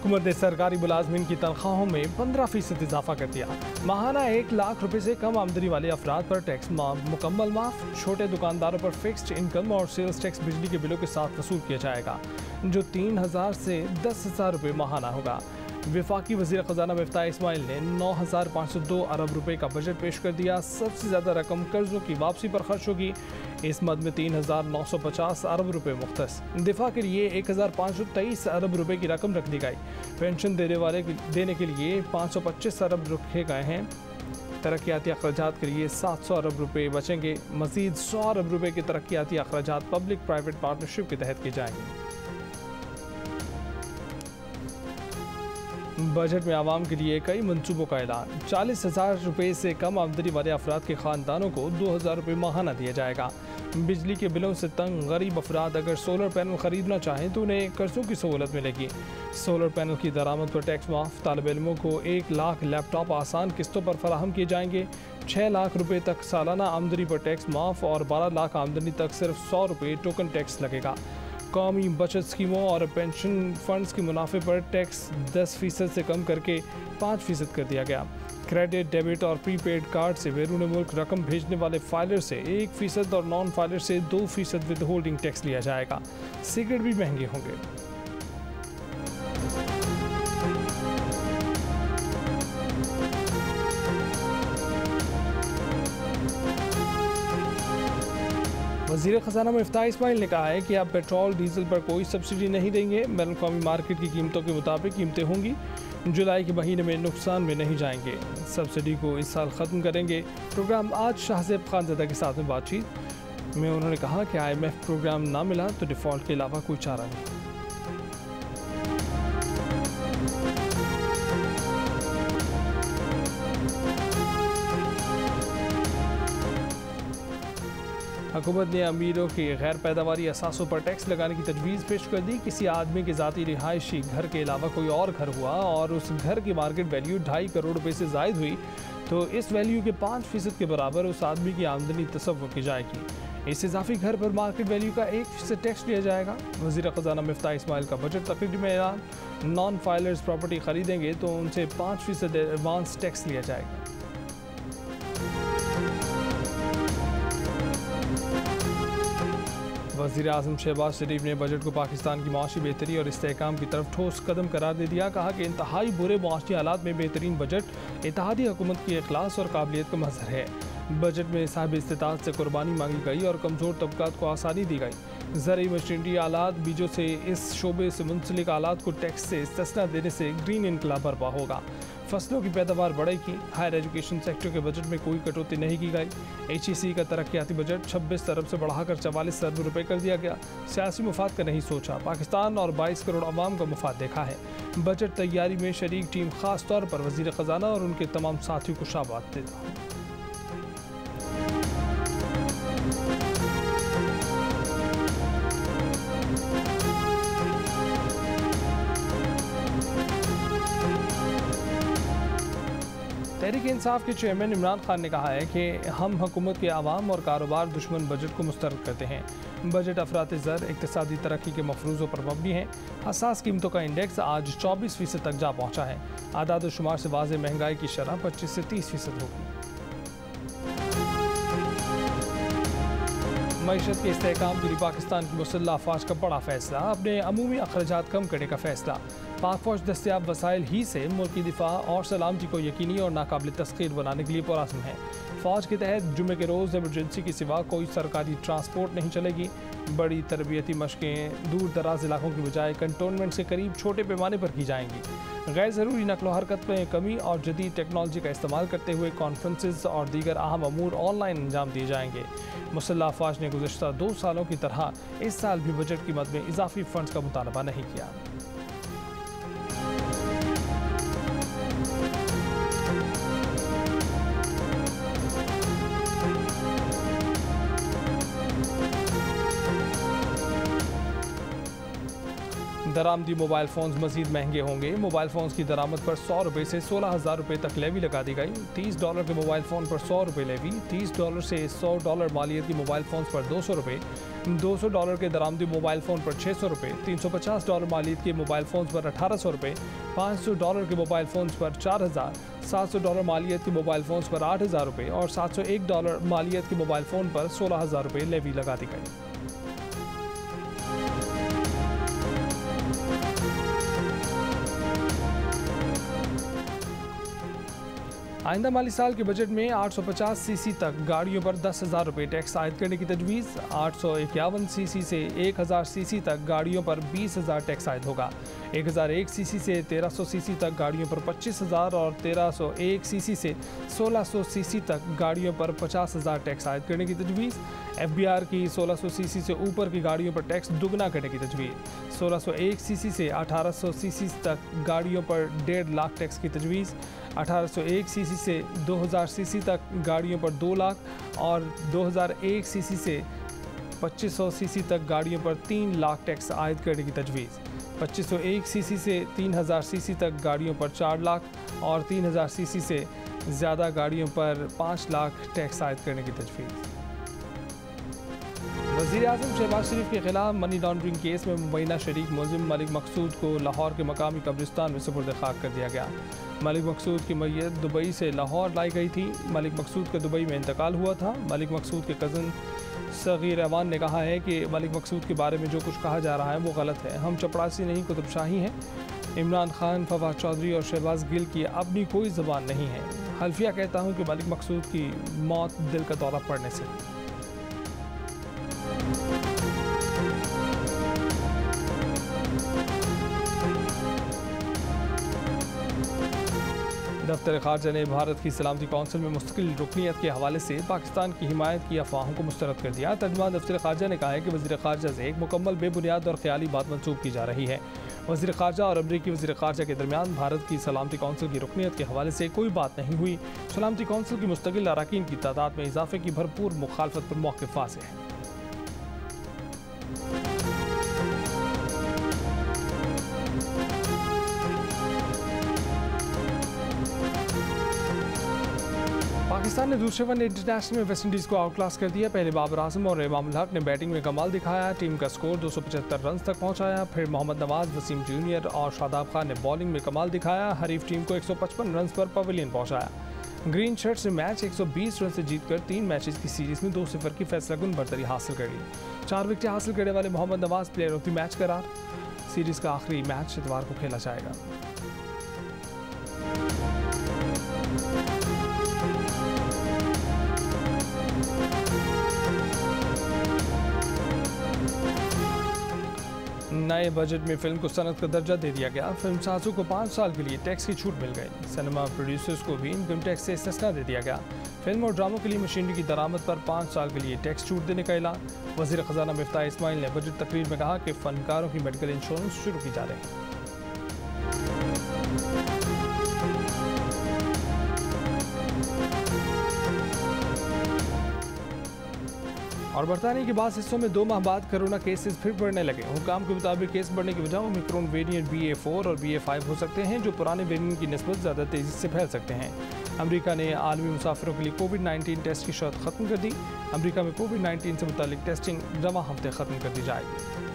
हुकूमत ने सरकारी मुलाजमीन की तनख्वाहों में 15% इजाफा कर दिया। माहाना 1 लाख रुपए से कम आमदनी वाले अफराद पर टैक्स मुकम्मल माफ। छोटे दुकानदारों पर फिक्स्ड इनकम और सेल्स टैक्स बिजली के बिलों के साथ वसूल किया जाएगा, जो 3000 से 10,000 रुपये माहाना होगा। वफाकी वज़ीर ख़जाना मिफ्ताह इस्माइल ने 9,502 अरब रुपए का बजट पेश कर दिया। सबसे ज़्यादा रकम कर्जों की वापसी पर खर्च होगी। इस मद में 3,950 अरब रुपए मुख्तस। दिफा के लिए 1,523 अरब रुपए की रकम रख दी गई। पेंशन देने के लिए 525 अरब रखे गए हैं। तरक्याती अखराजात के लिए 700 अरब रुपए बचेंगे। मज़ीद 100 अरब रुपए के तरक्याती अखराजात पब्लिक प्राइवेट पार्टनरशिप के तहत किए जाएंगे। बजट में आवाम के लिए कई मनसूबों का ऐलान। 40,000 रुपये से कम आमदनी वाले अफराद के ख़ानदानों को 2,000 रुपये माहाना दिया जाएगा। बिजली के बिलों से तंग गरीब अफराद अगर सोलर पैनल ख़रीदना चाहें तो उन्हें कर्जों की सहूलत मिलेगी। सोलर पैनल की दरामद पर टैक्स माफ़। तालिब इल्मों को 1 लाख लैपटॉप आसान किस्तों पर फराहम किए जाएंगे। 6 लाख रुपये तक सालाना आमदनी पर टैक्स माफ़ और 12 लाख आमदनी तक सिर्फ 100 रुपये टोकन टैक्स लगेगा। कौमी बचत स्कीमों और पेंशन फंड्स के मुनाफे पर टैक्स 10% से कम करके 5% कर दिया गया। क्रेडिट, डेबिट और प्रीपेड कार्ड से बैरून मुल्क रकम भेजने वाले फाइलर से 1% और नॉन फाइलर से 2% विद होल्डिंग टैक्स लिया जाएगा। सिगरेट भी महंगे होंगे। वज़ीर ख़जाना मिफ्ताह इस्माइल ने कहा है कि अब पेट्रोल डीजल पर कोई सब्सिडी नहीं देंगे। बैनुल क़ौमी मार्केट की कीमतों के मुताबिक कीमतें होंगी। जुलाई के महीने में नुकसान में नहीं जाएंगे। सब्सिडी को इस साल ख़त्म करेंगे। प्रोग्राम आज शाहज़ेब खानज़ादा के साथ में बातचीत में उन्होंने कहा कि IMF प्रोग्राम ना मिला तो डिफ़ॉल्ट के अलावा कोई चारा नहीं। हुकूमत ने अमीरों की गैर पैदावारी असासों पर टैक्स लगाने की तजवीज़ पेश कर दी। किसी आदमी के ज़ाती रिहायशी घर के अलावा कोई और घर हुआ और उस घर की मार्केट वैल्यू 2.5 करोड़ रुपये से ज़ायद हुई तो इस वैल्यू के 5% के बराबर उस आदमी की आमदनी तसव्वुर की जाएगी। इस इजाफी घर पर मार्केट वैल्यू का 1% टैक्स लिया जाएगा। वज़ीर ख़जाना मिफ्ताह इस्माइल का बजट तकरीर में ऐलान। नॉन फाइलर्स प्रॉपर्टी ख़रीदेंगे तो उनसे 5% एडवांस टैक्स लिया जाएगा। वज़ीर आज़म शहबाज शरीफ ने बजट को पाकिस्तान की माशी बेहतरी और इस्तेहकाम की तरफ ठोस कदम करार दे दिया। कहा कि इंतहाई बुरे माशी हालात में बेहतरीन बजट इत्तेहादी हुकूमत की इखलास और काबिलियत का मज़हर है। बजट में साहिब इस्तेताअत से कुर्बानी मांगी गई और कमज़ोर तबकात को आसानी दी गई। ज़रूरी मशीनरी आलात बीजों से इस शोबे से मुंसलिक आलात को टैक्स से इस्तिस्ना देने से ग्रीन इनकलाब बर्पा होगा। फसलों की पैदावार बढ़ेगी। हायर एजुकेशन सेक्टर के बजट में कोई कटौती नहीं की गई। HEC का तरक्याती बजट 26 अरब से बढ़ाकर 44 अरब रुपये कर दिया गया। सियासी मुफाद का नहीं सोचा, पाकिस्तान और 22 करोड़ अवाम का मुफाद देखा है। बजट तैयारी में शरीक टीम खास तौर पर वज़ीर ख़जाना और उनके तमाम साथियों को शाबाश देता हूँ। तहरीक इंसाफ के चेयरमैन इमरान खान ने कहा है कि हम हुकूमत के आवाम और कारोबार दुश्मन बजट को मुस्तरद करते हैं। बजट अफरात ज़र इक़्तिसादी तरक्की के मफरूज़ों पर मबनी है। हसास कीमतों का इंडेक्स आज 24% तक जा पहुँचा है। आदाद शुमार से वाज़ेह महंगाई की शरह 25 से 30% होगी। मईशत के इस्तेहकाम के लिए पाकिस्तान की मुसल्लह अफवाज का बड़ा फैसला। अपने अमूमी अखराजात कम करने का फैसला। पाक फौज दस्तियाब वसाइल ही से मुल्क की दिफा और सलामती को यकीनी और नाकाबिल तस्खीर बनाने के लिए पुरअज़्म है। फ़ौज के तहत जुमे के रोज़ एमरजेंसी के सिवा कोई सरकारी ट्रांसपोर्ट नहीं चलेगी। बड़ी तरबियती मशक़ें दूर दराज इलाकों की बजाय कंटोनमेंट से करीब छोटे पैमाने पर की जाएंगी। गैर ज़रूरी नकलो हरकत में कमी और जदीद टेक्नोलॉजी का इस्तेमाल करते हुए कॉन्फ्रेंसेस और दीगर अहम अमूर ऑनलाइन अंजाम दिए जाएंगे। मुसल्लह अफवाज ने गुज़श्ता 2 सालों की तरह इस साल भी बजट की मद में इजाफी फ़ंड्स का मुतालबा नहीं किया। दरामदी मोबाइल फ़ोन्स मज़ीद महंगे होंगे। मोबाइल फ़ोन्स की दरामद पर 100 रुपये से 16,000 रुपये तक लेवी लगा दी गई। $30 के मोबाइल फ़ोन पर 100 रुपये लेवी, $30 से $100 मालियत की मोबाइल फ़ोन्स पर 200 रुपये, $200 के दरामदी मोबाइल फ़ोन पर 600 रुपये, $350 मालियत के मोबाइल फ़ोन्स पर 1800 रुपये, $500 के मोबाइल फ़ोन्स पर 4000, $700 मालियत के मोबाइल फ़ोन्स पर 8000 रुपये और $701 मालियत के मोबाइल फ़ोन पर 16,000 रुपये लेवी लगा दी गई। आइंदा माली साल के बजट में 850 सीसी तक गाड़ियों पर 10,000 रुपये टैक्स आयद करने की तजवीज़। 851 सीसी से 1000 सीसी तक गाड़ियों पर 20,000 टैक्स आयद होगा। 1001 सीसी से 1300 सीसी तक गाड़ियों पर 25,000 और 1301 सीसी से 1600 सीसी तक गाड़ियों पर 50,000 टैक्स आयद करने की तजवीज़। FBR की 1600 सीसी से ऊपर की गाड़ियों पर टैक्स दुगना करने की तजवीज़। 1601 सीसी से 1800 सीसी तक गाड़ियों पर 1.5 लाख टैक्स की तजवीज़। 1801 सीसी से 2000 सीसी तक गाड़ियों पर 2 लाख और 2001 सीसी से 2500 सीसी तक गाड़ियों पर 3 लाख टैक्स आयद करने की तजवीज़। 2501 सीसी से 3000 सीसी तक गाड़ियों पर 4 लाख और 3000 सीसी से ज़्यादा गाड़ियों पर 5 लाख टैक्स आयद करने की तजवीज़। वज़ीर-ए-आज़म शहबाज शरीफ के खिलाफ मनी लॉन्ड्रिंग केस में मुबैना शरीक मुलजिम मलिक मकसूद को लाहौर के मकामी कब्रिस्तान में सुपुर्द खाक कर दिया गया। मलिक मकसूद की मैयत दुबई से लाहौर लाई गई थी। मलिक मकसूद का दुबई में इंतकाल हुआ था। मलिक मकसूद के कज़न सगीर अवान ने कहा है कि मलिक मकसूद के बारे में जो कुछ कहा जा रहा है वो गलत है। हम चपरासी नहीं कुतुब शाही हैं। इमरान खान, फवाद चौधरी और शहबाज गिल की अपनी कोई ज़बान नहीं है। हल्फिया कहता हूँ कि मलिक मकसूद की मौत दिल का दौरा पड़ने से। दफ्तर खारजा ने भारत की सलामती कौंसिल में मुस्तकिल रुकनीत के हवाले से पाकिस्तान की हिमायत की अफवाहों को मुस्तरद कर दिया। तर्जुमान दफ्तर खारजा ने कहा है कि वज़ीर खारजा से एक मुकम्मल बेबुनियाद और ख्याली बात मंसूब की जा रही है। वज़ीर खारजा और अमरीकी वज़ीर खारजा के दरमियान भारत की सलामती कौंसिल की रुकनीत के हवाले से कोई बात नहीं हुई। सलामती कौंसिल की मुस्तकिल अरकान की तादाद में इजाफे की भरपूर मुखालफत पर मौक़िफ़ वाज़ेह है। पाकिस्तान ने दूसरे वन इंटरनेशनल में वेस्ट इंडीज़ को आउट क्लास कर दिया। पहले बाबर आजम और इमाम उल हक ने बैटिंग में कमाल दिखाया। टीम का स्कोर 275 रन तक पहुंचाया। फिर मोहम्मद नवाज, वसीम जूनियर और शादाब खान ने बॉलिंग में कमाल दिखाया। हरीफ टीम को 155 रन पर पवेलियन पहुंचाया। ग्रीन शर्ट्स ने मैच 120 रन से जीतकर 3 मैचेस की सीरीज में 2-0 की फैसलाकुन बरतरी हासिल कर ली। 4 विकेटें हासिल करने वाले Mohammad Nawaz player of the match करार। सीरीज का आखिरी मैच इतवार को खेला जाएगा। नए बजट में फिल्म को सनत का दर्जा दे दिया गया। फिल्म साजों को 5 साल के लिए टैक्स की छूट मिल गई। सिनेमा प्रोड्यूसर्स को भी इनकम टैक्स से इस्तिस्ना दे दिया गया। फिल्म और ड्रामों के लिए मशीनरी की दरामद पर 5 साल के लिए टैक्स छूट देने का ऐलान। वज़ीर ख़जाना मिफ्ताह इस्माइल ने बजट तकरीर में कहा कि फ़नकारों की मेडिकल इंश्योरेंस शुरू की जा रही है। और बरतानिया के बाद हिस्सों में 2 माह बाद कोरोना केसेस फिर बढ़ने लगे। हुकाम के मुताबिक केस बढ़ने की वजह ओमिक्रॉन वेरिएंट BA4 और BA5 हो सकते हैं, जो पुराने वेरिएंट की निस्बत ज़्यादा तेज़ी से फैल सकते हैं। अमेरिका ने आलमी मुसाफिरों के लिए कोविड-19 टेस्ट की शर्त ख़त्म कर दी। अमेरिका में कोविड-19 से मुतालिक टेस्टिंग रवां हफ्ते ख़त्म कर दी जाएगी।